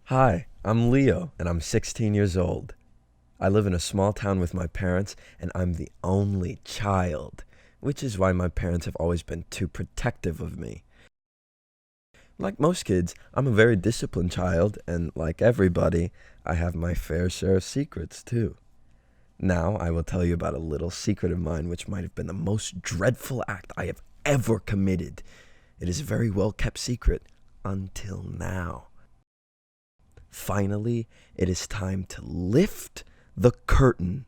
Hi, I'm Leo, and I'm 16 years old. I live in a small town with my parents, and I'm the only child, which is why my parents have always been too protective of me. Like most kids, I'm a very disciplined child, and like everybody, I have my fair share of secrets too. Now, I will tell you about a little secret of mine which might have been the most dreadful act I have ever committed. It is a very well kept secret until now. Finally, it is time to lift the curtain.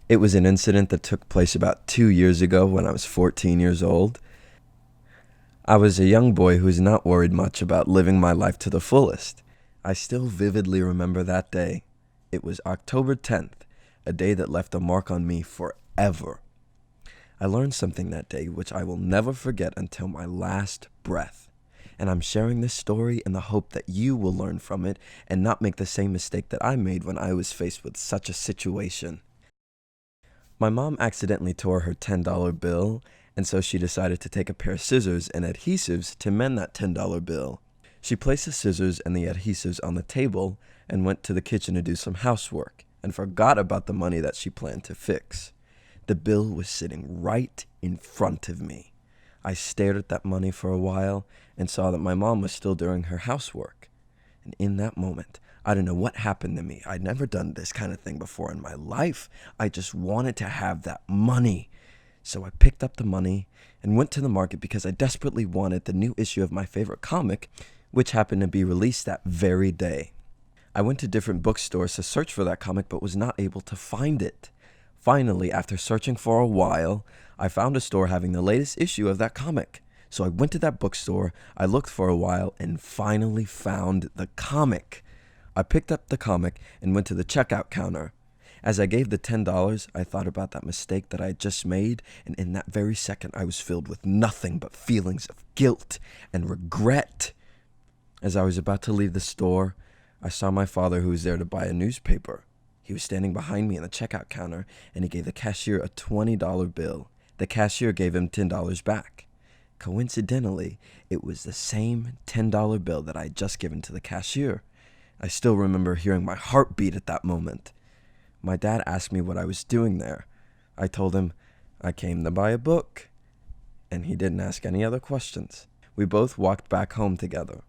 It was an incident that took place about 2 years ago when I was 14 years old. I was a young boy who was not worried much about living my life to the fullest. I still vividly remember that day. It was October 10th, a day that left a mark on me forever. I learned something that day which I will never forget until my last breath. And I'm sharing this story in the hope that you will learn from it and not make the same mistake that I made when I was faced with such a situation. My mom accidentally tore her $10 bill, and so she decided to take a pair of scissors and adhesives to mend that $10 bill. She placed the scissors and the adhesives on the table and went to the kitchen to do some housework and forgot about the money that she planned to fix. The bill was sitting right in front of me. I stared at that money for a while and saw that my mom was still doing her housework. And in that moment, I don't know what happened to me. I'd never done this kind of thing before in my life. I just wanted to have that money. So I picked up the money and went to the market because I desperately wanted the new issue of my favorite comic, which happened to be released that very day. I went to different bookstores to search for that comic but was not able to find it. Finally, after searching for a while, I found a store having the latest issue of that comic. So I went to that bookstore, I looked for a while, and finally found the comic. I picked up the comic and went to the checkout counter. As I gave the $10, I thought about that mistake that I had just made, and in that very second I was filled with nothing but feelings of guilt and regret. As I was about to leave the store, I saw my father, who was there to buy a newspaper. He was standing behind me in the checkout counter, and he gave the cashier a $20 bill. The cashier gave him $10 back. Coincidentally, it was the same $10 bill that I had just given to the cashier. I still remember hearing my heart beat at that moment. My dad asked me what I was doing there. I told him I came to buy a book, and he didn't ask any other questions. We both walked back home together.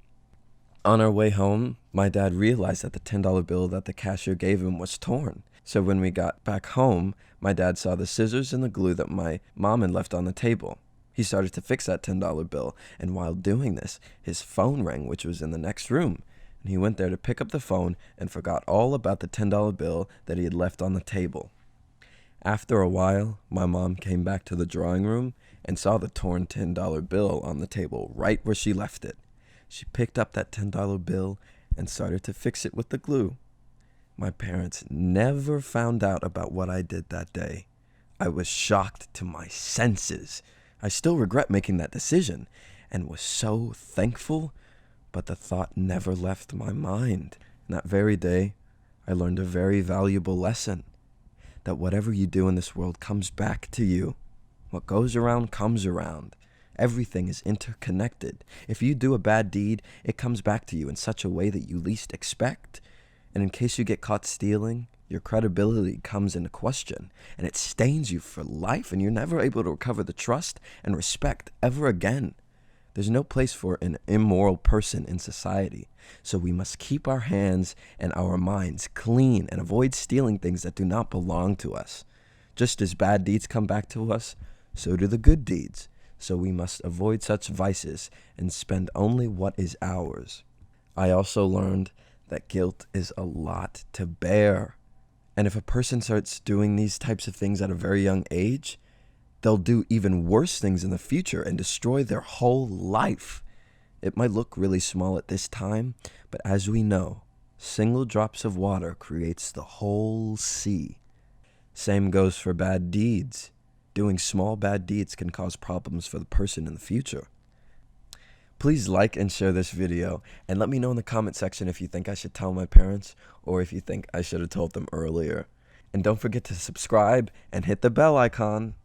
On our way home, my dad realized that the $10 bill that the cashier gave him was torn. So when we got back home, my dad saw the scissors and the glue that my mom had left on the table. He started to fix that $10 bill, and while doing this, his phone rang, which was in the next room. And he went there to pick up the phone and forgot all about the $10 bill that he had left on the table. After a while, my mom came back to the drawing room and saw the torn $10 bill on the table right where she left it. She picked up that $10 bill and started to fix it with the glue. My parents never found out about what I did that day. I was shocked to my senses. I still regret making that decision and was so thankful, but the thought never left my mind. And that very day, I learned a very valuable lesson, that whatever you do in this world comes back to you. What goes around comes around. Everything is interconnected. If you do a bad deed, it comes back to you in such a way that you least expect. And in case you get caught stealing, your credibility comes into question, and it stains you for life, and you're never able to recover the trust and respect ever again. There's no place for an immoral person in society, so we must keep our hands and our minds clean and avoid stealing things that do not belong to us. Just as bad deeds come back to us, so do the good deeds. So we must avoid such vices and spend only what is ours. I also learned that guilt is a lot to bear. And if a person starts doing these types of things at a very young age, they'll do even worse things in the future and destroy their whole life. It might look really small at this time, but as we know, single drops of water creates the whole sea. Same goes for bad deeds. Doing small bad deeds can cause problems for the person in the future. Please like and share this video, and let me know in the comment section if you think I should tell my parents or if you think I should have told them earlier. And don't forget to subscribe and hit the bell icon.